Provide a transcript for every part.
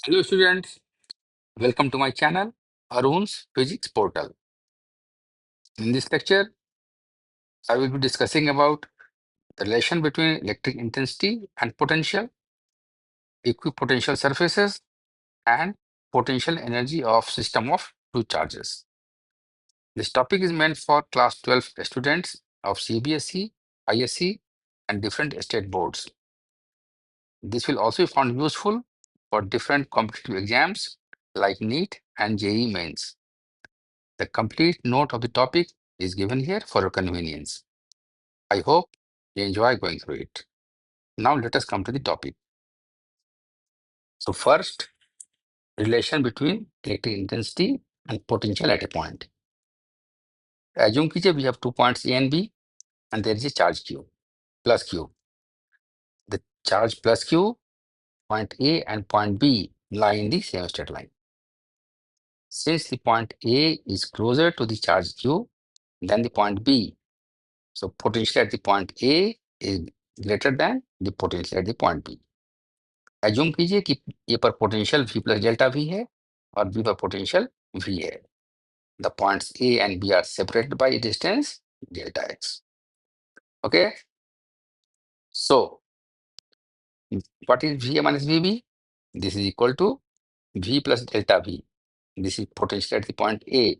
Hello students, welcome to my channel Arun's Physics Portal. In this lecture, I will be discussing about the relation between electric intensity and potential, equipotential surfaces, and potential energy of system of two charges. This topic is meant for class 12 students of CBSE, ISC, and different state boards. This will also be found useful for different competitive exams like NEET and JEE Mains. The complete note of the topic is given here for your convenience. I hope you enjoy going through it. Now let us come to the topic. So first, relation between electric intensity and potential at a point. Assume कीजिए we have 2 points A and B and there is a charge Q, plus Q. The charge plus Q, point A and point B lie in the same straight line. Since the point A is closer to the charge Q than the point B, so potential at the point A is greater than the potential at the point B. Assume कीजिए कि ए पर potential V plus delta V है और B पर potential V है. The points A and B are separated by a distance delta x. Okay. So what is VA minus VB? This is equal to V plus delta V. This is potential at the point A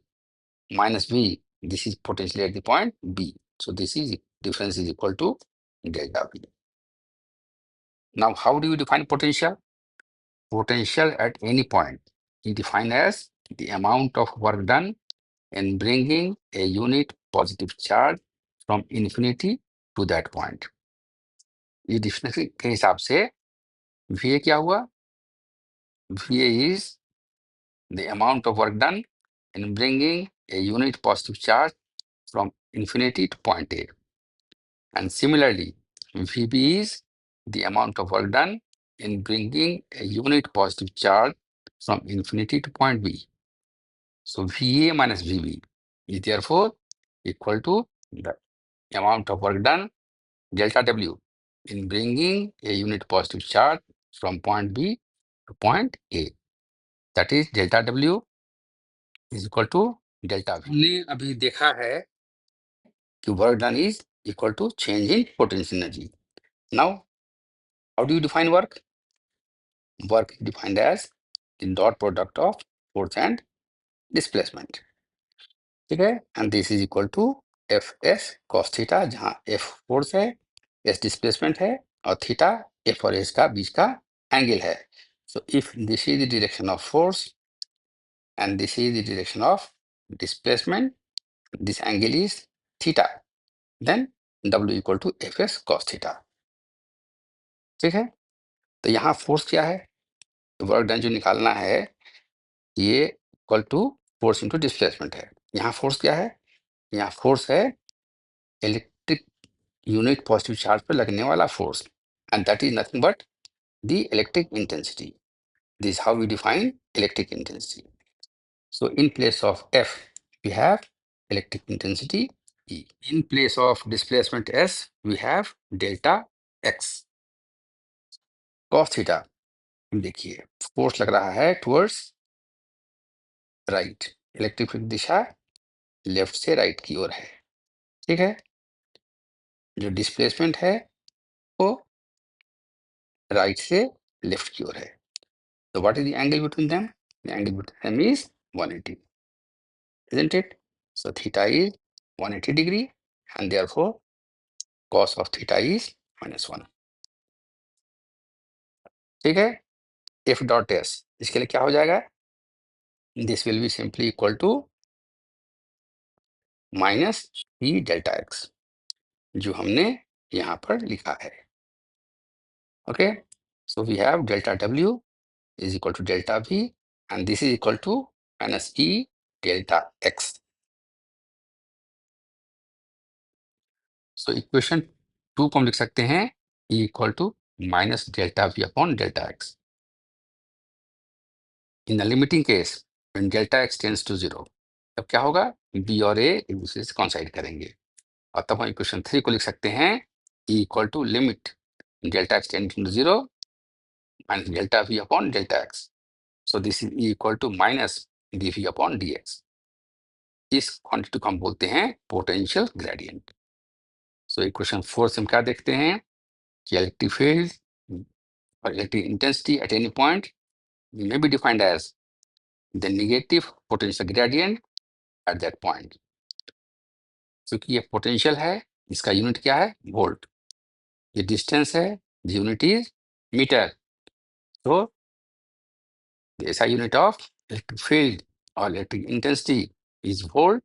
minus V. This is potential at the point B. So this is difference is equal to delta V. Now how do you define potential? Potential at any point is defined as the amount of work done in bringing a unit positive charge from infinity to that point. इस definition के हिसाब से VA क्या हुआ? VA is the amount of work done in bringing a unit positive charge from infinity to point A. And similarly, VB is the amount of work done in bringing a unit positive charge from infinity to point B. So VA minus VB is therefore equal to the amount of work done delta W in bringing a unit positive charge from point B to point A. That is delta W is equal to delta V. हमने अभी देखा है कि work done is equal to change in potential energy. Now, how do you define work? Work is defined as the dot product of force and displacement. ठीक है, and this is equal to Fs cos theta, जहाँ F force है, S displacement है और theta F और S का बीच का angle है. So if this is the direction of force and this is the direction of displacement, this angle is theta, then W equal to Fs cos theta. ठीक है, तो यहाँ फोर्स क्या है? वर्क डन जो निकालना है ये equal to force into displacement है. यहाँ फोर्स क्या है? यहाँ फोर्स है इलेक्ट्रिक यूनिट पॉजिटिव चार्ज पर लगने वाला force, and that is nothing but the electric intensity. This is how we define electric intensity. So in place of F, we have electric intensity E. In place of displacement S, we have delta X. Cos theta, देखिए force लग रहा है towards right, electric field दिशा left से right की ओर है. ठीक है, जो डिस्प्लेसमेंट है वो राइट से लेफ्ट की ओर है. So what is the angle between them? The angle between them is 180, isn't it? So theta is 180 degree and therefore cos of theta is -1. ठीक है, F dot S इसके लिए क्या हो जाएगा? This will be simply equal to minus P delta X, जो हमने यहाँ पर लिखा है. Okay, so we have delta W is equal to delta V and this is equal to minus E delta X. So equation 2 को हम लिख सकते हैं E equal to minus delta V upon delta X. In the limiting case, when delta X tends to 0, तब क्या होगा? B और A एक दूसरे से कॉन्साइड करेंगे और तब हम इक्वेशन 3 को लिख सकते हैं E equal to limit delta X tending to 0 minus delta V upon delta X. So this is equal to minus dv upon dx। इस क्वांटिटी को हम बोलते हैं पोटेंशियल ग्रेडियंट। सो इक्वेशन 4 से हम क्या देखते हैं कि इलेक्ट्रिक फील्ड और electric intensity at any point may be defined as the negative potential gradient at that point। क्योंकि ये पोटेंशियल है, इसका यूनिट क्या है, वोल्ट। ये डिस्टेंस है, यूनिट इज मीटर। तो ऐसा यूनिट ऑफ इलेक्ट्रिक फील्ड और electric intensity is volt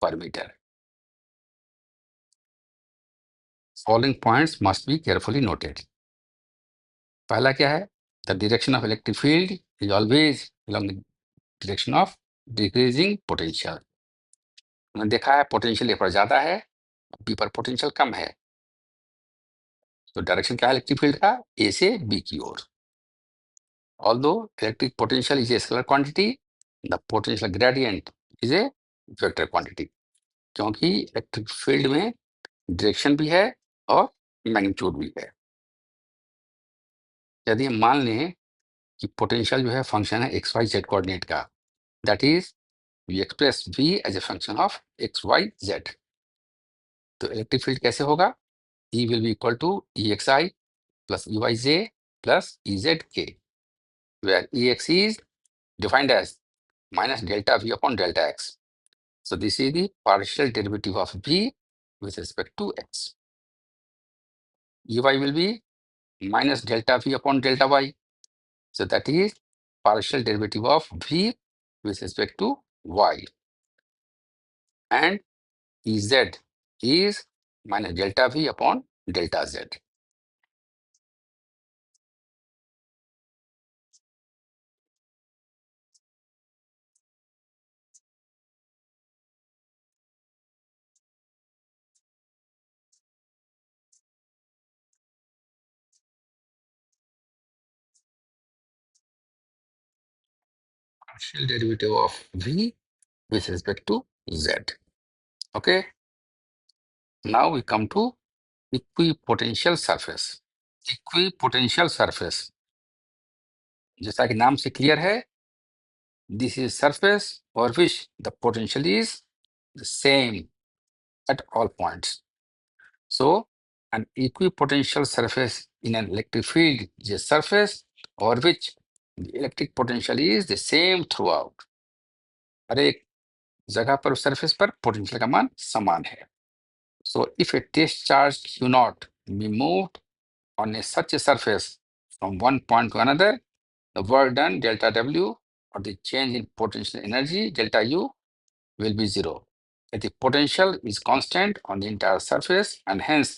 per metre. Following points must be carefully noted. पहला क्या है, the direction of electric field is always along the direction of decreasing potential. हमने देखा है potential ए पर ज्यादा है, बी पर पोटेंशियल कम है, तो डायरेक्शन क्या है इलेक्ट्रिक फील्ड का, ए से बी की ओर। Although electric potential is a scalar quantity, the potential gradient is a vector quantity. क्योंकि इलेक्ट्रिक फील्ड में डायरेक्शन भी है और मैग्नीट्यूड भी है। यदि हम मान लें कि पोटेंशियल जो है फंक्शन है एक्स वाई जेड कोऑर्डिनेट का, that is we express v as a function of X Y Z, तो इलेक्ट्रिक फील्ड कैसे होगा, E will be equal to E X I plus E Y J plus E Z K, where Ex is defined as minus delta V upon delta x. So this is the partial derivative of V with respect to x. Ey will be minus delta V upon delta y. So that is partial derivative of V with respect to y. And Ez is minus delta V upon delta z. Partial derivative of V with respect to z. Okay. Now we come to equipotential surface. Equipotential surface, जैसा कि नाम से clear है, this is surface for which the potential is the same at all points. So an equipotential surface in an electric field is a surface over which the electric potential is the same throughout। हर एक जगह पर उस surface पर potential का मान समान है। So if a test charge Q not be moved on a such a surface from one point to another, the work done delta W or the change in potential energy delta U will be zero. If the potential is constant on the entire surface and hence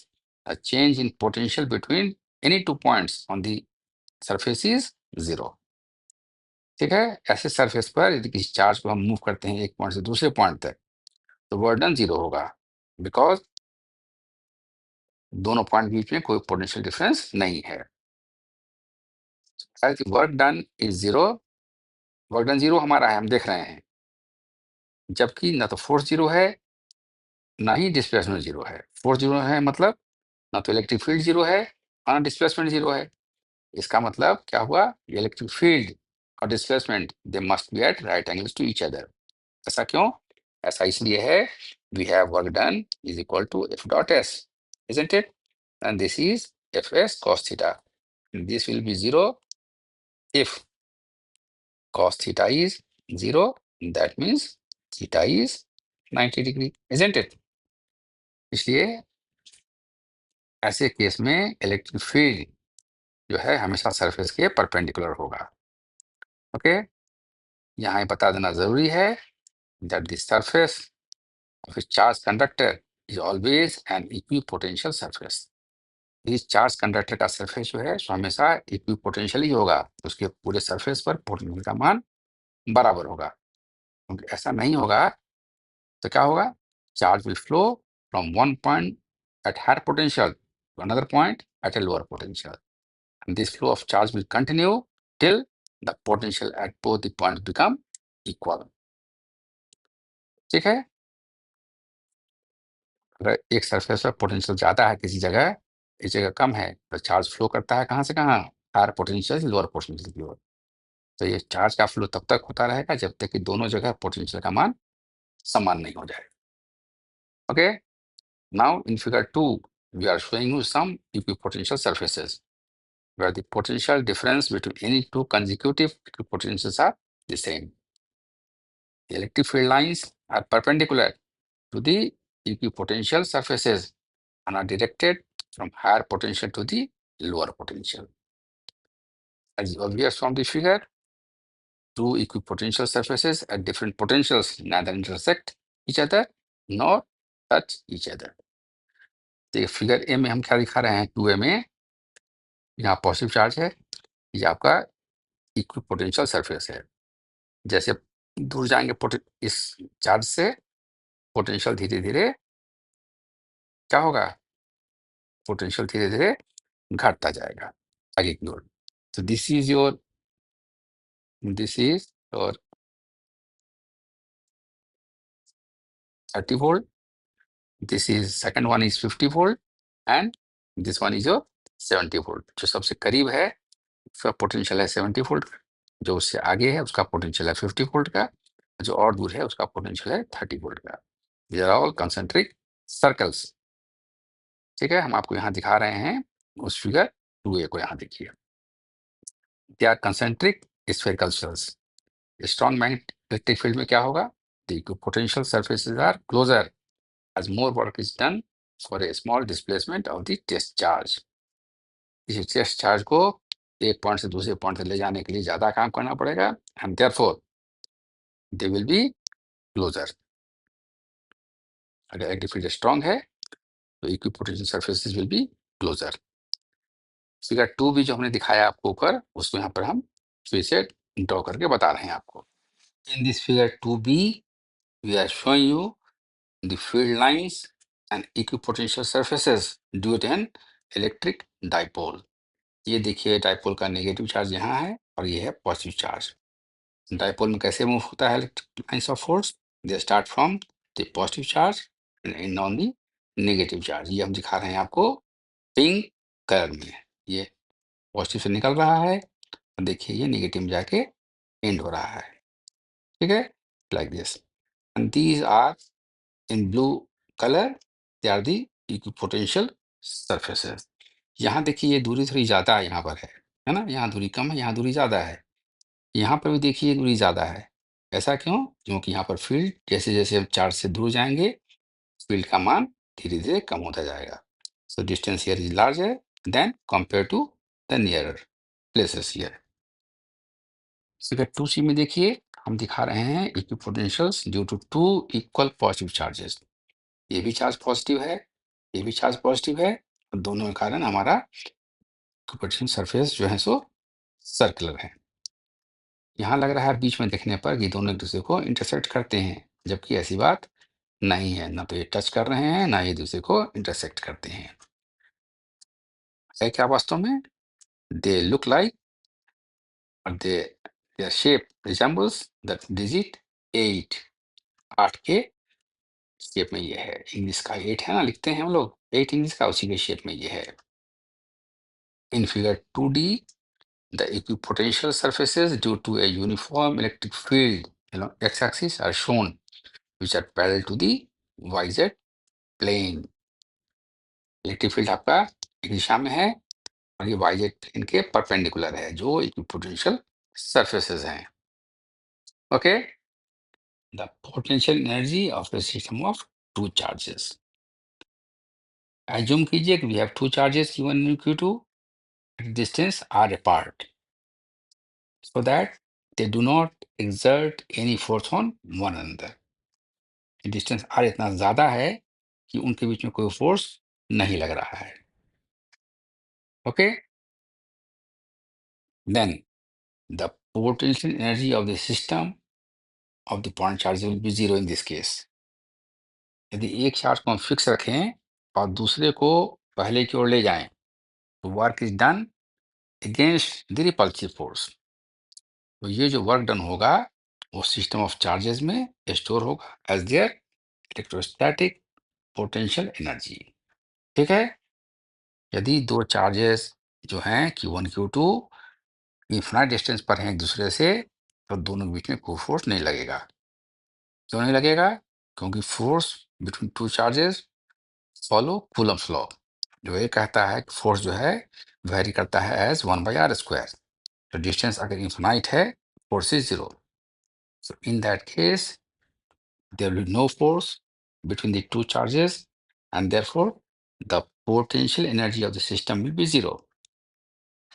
a change in potential between any 2 points on the surface is zero। ठीक है, ऐसे surface पर यदि किसी charge को हम move करते हैं एक पॉइंट से दूसरे पॉइंट तक, तो वर्क डन जीरो होगा, बिकॉज दोनों पॉइंट के बीच में कोई पोटेंशियल डिफरेंस नहीं है। Work done is zero, work done zero हमारा है, हम देख रहे हैं, जबकि ना तो फोर्स जीरो है ना ही डिस्प्लेसमेंट जीरो है। फोर्स जीरो है मतलब ना तो इलेक्ट्रिक फील्ड जीरो है और ना डिस्प्लेसमेंट जीरो है। इसका मतलब क्या हुआ, इलेक्ट्रिक फील्ड और displacement they must be at right angles to each other. ऐसा क्यों, ऐसा इसलिए है, we have work done is equal to F dot S, isn't it, and this is F S cos theta. This will be zero if cos theta is 0, that means theta is 90 degree, isn't it? इसलिए ऐसे case में electric field जो है हमेशा surface के perpendicular होगा। Okay, यहाँ ये बता देना जरूरी है that the surface of A charge conductor is always an equipotential surface. इस चार्ज कंडक्टर का सरफेस जो है सो हमेशा इक्विपोटेंशियल ही होगा, उसके पूरे सरफेस पर पोटेंशियल का मान बराबर होगा। क्योंकि ऐसा नहीं होगा तो क्या होगा, charge will flow from one point at higher potential to another point at a lower potential, and this flow of charge will continue till the potential at both the points become equal। ठीक है, अगर एक surface पर potential ज्यादा है किसी जगह, इस जगह कम है, तो चार्ज फ्लो करता है कहाँ से कहाँ, हायर पोटेंशियल से लोअर पोटेंशियल की ओर। तो ये चार्ज का फ्लो तब तक होता रहेगा जब तक कि दोनों जगह पोटेंशियल का मान समान नहीं हो जाए। Okay, now in figure 2 we are showing you some equipotential surfaces where the potential difference between any two consecutive equipotentials are the same. The electric field lines are perpendicular to the equipotential surfaces and are directed from higher potential to the lower potential. As obvious from the figure, two equipotential surfaces at different potentials neither intersect each other nor touch each other. तो figure A में हम क्या दिखा रहे हैं, 2a में यहाँ positive charge है, ये आपका इक्विपोटेंशियल सरफेस है। जैसे दूर जाएंगे इस चार्ज से पोटेंशियल धीरे धीरे क्या होगा, पोटेंशियल धीरे धीरे घटता जाएगा आगे की ओर। तो this is your 30 volt, this is second one is 50 volt and this one is your 70 volt। जो सबसे करीब है उसका पोटेंशियल है 70 वोल्ट, जो उससे आगे है उसका पोटेंशियल है 50 वोल्ट का, जो और दूर है उसका पोटेंशियल है 30 वोल्ट का। These are all concentric circles. ठीक है, हम आपको यहाँ दिखा रहे हैं उस फिगर 2a को, यहाँ देखिए। They are concentric spherical shells. Strong magnetic field में क्या होगा, the potential surfaces are closer as more work is done for a small displacement of the test charge। इस टेस्ट चार्ज को एक पॉइंट से दूसरे पॉइंट तक ले जाने के लिए ज्यादा काम करना पड़ेगा, and therefore they will be closer. अगर इलेक्ट्रिक फील्ड स्ट्रांग है तो equipotential surfaces will be closer. Figure 2 भी जो हमने दिखाया आपको ऊपर, उसको यहाँ पर हम फिर से ड्रॉ करके बता रहे हैं आपको। In this figure 2b we are showing you the field lines and equipotential surfaces due to an electric dipole. ये देखिए डाइपोल का नेगेटिव चार्ज यहाँ है और ये है पॉजिटिव चार्ज। डाइपोल में कैसे मूव होता है electric lines of force, they start from the positive charge and and on the negative charge. ये हम दिखा रहे हैं आपको पिंक कलर में। ये पॉजिटिव से निकल रहा है और देखिए ये नेगेटिव में जाके एंड हो रहा है। ठीक है, like this, and these are in blue colour, they are the equipotential surfaces. यहाँ देखिए ये दूरी थोड़ी ज्यादा है, यहाँ पर है ना, यहाँ दूरी कम है, यहाँ दूरी ज्यादा है। यहाँ पर भी देखिए दूरी ज्यादा है। ऐसा क्यों, क्योंकि यहाँ पर फील्ड जैसे जैसे हम चार्ज से दूर जाएंगे फील्ड का मान धीरे धीरे कम होता जाएगा। So distance here is larger than compare to the nearer places here. Figure 2c में देखिए हम दिखा रहे हैं equipotentials due to two equal positive charges. ये भी चार्ज पॉजिटिव है, ये भी चार्ज पॉजिटिव है, और दोनों के कारण हमारा इक्विपोटेंशियल सरफेस जो है सो सर्कुलर है। यहाँ लग रहा है बीच में देखने पर कि दोनों एक दूसरे को इंटरसेक्ट करते हैं, जबकि ऐसी बात नहीं है, ना तो ये टच कर रहे हैं ना ये दूसरे को इंटरसेक्ट करते हैं। है क्या वास्तव में, दे लुक लाइक और they their shape resembles the digit 8। 8 के शेप में ये है, इंग्लिश का 8 है ना, लिखते हैं हम लोग 8 इंग्लिश का, उसी के शेप में ये है। In figure 2d the equipotential surfaces due to a uniform electric field along x-axis are shown, which are parallel to the yz plane। Electric field आपका एक दिशा में है और ये yz प्लेन के परपेंडिकुलर है, जो इक्विपोटेंशियल सरफेसेस हैं। Okay, the potential energy of the system of two charges. Assume कीजिए कि we have two charges q1 and q2 at distance r apart so that they do not exert any force on one another। Distance r इतना ज्यादा है कि उनके बीच में कोई force नहीं लग रहा है। Okay, then the potential energy of the system of the point charge will be zero in this case. यदि एक चार्ज को हम फिक्स रखें और दूसरे को पहले की ओर ले जाएं तो work is done against the repulsive force. तो ये जो वर्क डन होगा वो सिस्टम ऑफ चार्जेस में स्टोर होगा as their electrostatic potential energy. ठीक है, यदि दो चार्जेस जो हैं Q1 Q2 इन्फिनाइट डिस्टेंस पर हैं एक दूसरे से, तो दोनों के बीच में कोई फोर्स नहीं लगेगा। क्यों नहीं लगेगा? क्योंकि force between two charges follow Coulomb's law, जो ये कहता है कि फोर्स जो है वेरी करता है एज 1/r²। तो डिस्टेंस अगर इन्फिनाइट है, force is 0। So in that case, there will be no force between the two charges, and therefore the potential energy of the system will be 0.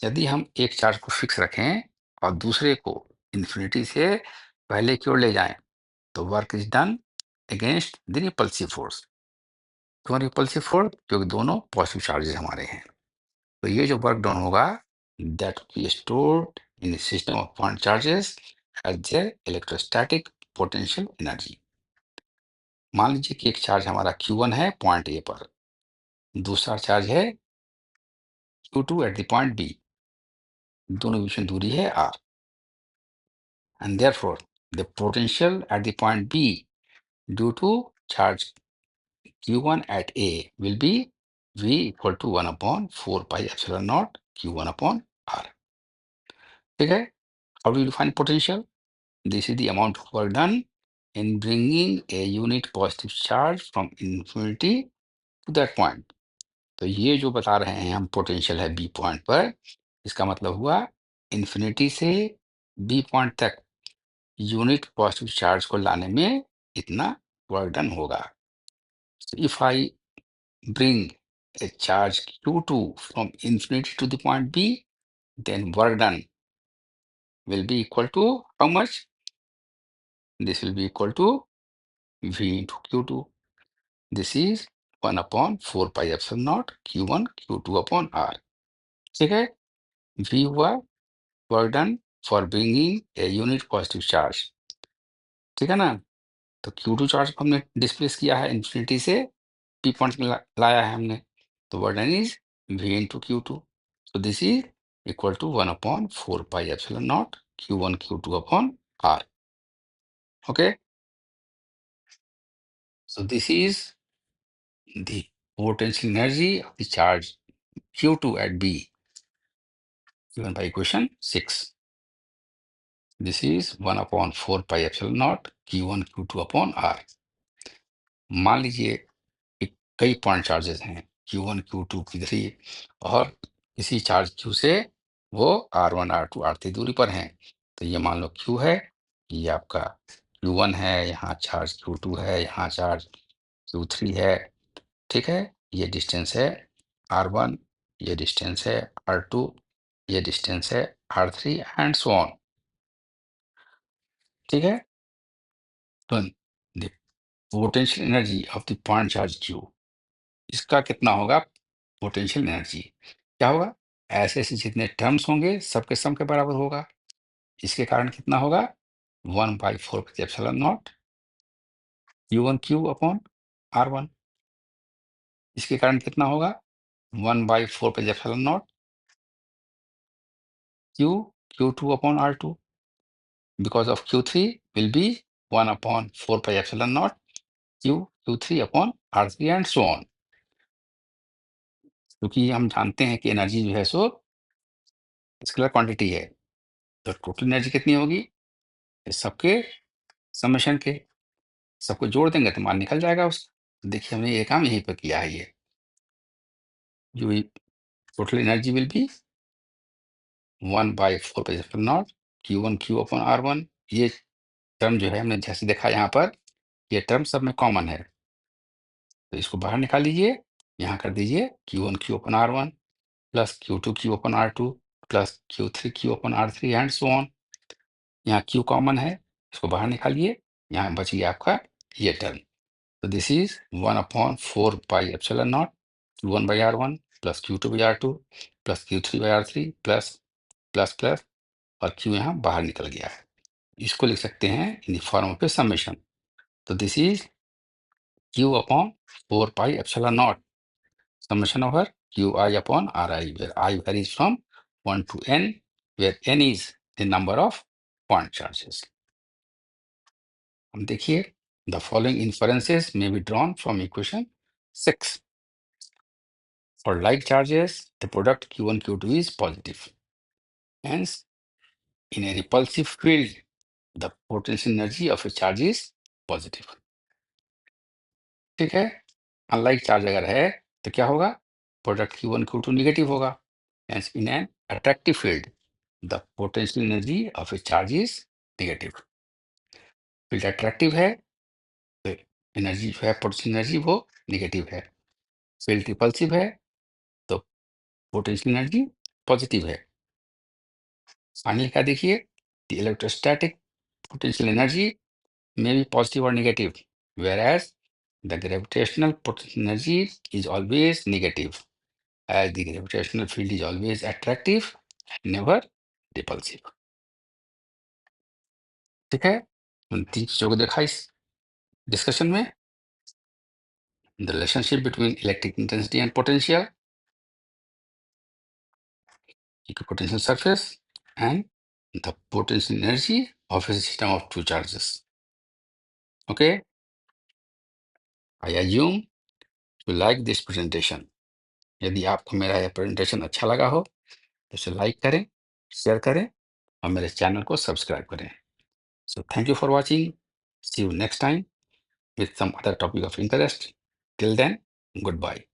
यदि हम एक चार्ज को fix रखें और दूसरे को इन्फिनिटी से पहले की ओर ले जाएं, तो work is done against the repulsive force. क्यों रिपल्सिव फोर्स? क्योंकि दोनों पॉजिटिव चार्जेस हमारे हैं। तो ये जो वर्क डन होगा, that will be stored in system of point charges as their electrostatic potential energy. मान लीजिए कि एक चार्ज हमारा Q1 है पॉइंट ए पर, दूसरा चार्ज है Q2 at the point B, दोनों के बीच में दूरी है r, and therefore the potential at the point B due to charge Q1 at A will be V equal to 1 upon 4 pi epsilon naught Q1 upon R. ठीक है? How do you define potential? This is the amount of work done in bringing a unit positive charge from infinity to that point. तो ये जो बता रहे हैं हम potential है बी पॉइंट पर, इसका मतलब हुआ इन्फिनिटी से बी पॉइंट तक यूनिट पॉजिटिव चार्ज को लाने में इतना वर्क डन होगा। If I bring a charge Q2 from infinity to the point B, then work done will be equal to how much? This will be equal to V into Q2. This is 1 upon 4 pi epsilon naught Q1 Q2 upon R. ठीक है? V हुआ work done for bringing a unit positive charge. ठीक है ना? तो Q2 charge को हमने displace किया है इन्फिनिटी से पी पॉइंट में लाया है हमने, तो work done is V into Q2। So this is equal to 1 upon 4 pi epsilon naught Q1 Q2 upon R. Okay? So this is the potential energy of the charge Q2 at B given by equation 6. This is 1 upon 4 pi epsilon naught Q1 Q2 upon R. मान लीजिए कि कई point charges हैं Q1 Q2 Q3, और किसी charge Q से वो R1 R2 R3 दूरी पर हैं। तो ये मान लो Q है, ये आपका Q1 है, यहाँ चार्ज Q2 है, यहाँ चार्ज Q3 है। ठीक है? ये डिस्टेंस है R1, ये डिस्टेंस है R2, ये डिस्टेंस है R3 एंड सो ऑन। ठीक है? तो the potential energy of the point charge Q, इसका कितना होगा पोटेंशियल एनर्जी? क्या होगा? ऐसे ऐसे जितने टर्म्स होंगे सबके सम के बराबर होगा। इसके कारण कितना होगा? 1/4 epsilon not Q1 Q upon R1। इसके कारण कितना होगा? 1/4 epsilon not Q Q2 upon R2, because of Q3 will be 1/4 epsilon naught Q Q3 upon R3 and so on। क्योंकि हम जानते हैं कि एनर्जी जो है सो स्केलर क्वांटिटी है, तो टोटल एनर्जी कितनी होगी? इस सबके समेशन के, सबको जोड़ देंगे तो मान निकल जाएगा उसका। देखिए हमने ये काम यहीं पर किया है। ये जो total energy will be 1/4 not Q1 Q upon R1। ये टर्म जो है हमने जैसे देखा यहाँ पर, ये टर्म सब में कॉमन है, तो इसको बाहर निकाल लीजिए। यहाँ कर दीजिए Q1 Q upon R1 plus Q2 Q upon R2 plus Q3 Q upon R3 and so on. यहाँ Q कॉमन है, इसको बाहर निकालिए, यहाँ बच गया आपका ये टर्म। तो this is 1/4 pi epsilon not Q1 by R1 plus Q2 by R2 plus Q3 by R3 plus plus plus, और Q यहाँ बाहर निकल गया है। इसको लिख सकते हैं in the form of a summation. तो this is Q upon 4 pi epsilon naught summation over Qi upon Ri, where I varies from 1 to n, where n is the number of point charges. हम देखिए, the following inferences may be drawn from equation 6. For like charges, the product Q1 Q2 is positive. Hence, In a repulsive field, the potential energy of a charge is positive. ठीक है, unlike charge अगर है तो क्या होगा, product Q1 Q2 negative होगा. Hence, in an attractive field, the potential energy of a charge is negative. Field attractive है तो एनर्जी जो है, पोटेंशियल एनर्जी वो नेगेटिव है. फील्ड रिपल्सिव है तो पोटेंशियल एनर्जी पॉजिटिव है. फाइनल क्या देखिए, the electrostatic potential energy may be positive or negative, whereas the gravitational potential energy is always negative, as the gravitational field is always attractive and never repulsive. ठीक है, उन तीन चीजों को देखा इस डिस्कशन में. The relationship between electric intensity and potential, potential surface, and the potential energy of a system of two charges. Okay, I assume you like this presentation. यदि आपको मेरा यह प्रेजेंटेशन अच्छा लगा हो तो इसे लाइक करें, शेयर करें और मेरे चैनल को सब्सक्राइब करें. So thank you for watching. See you next time with some other topic of interest. Till then, goodbye.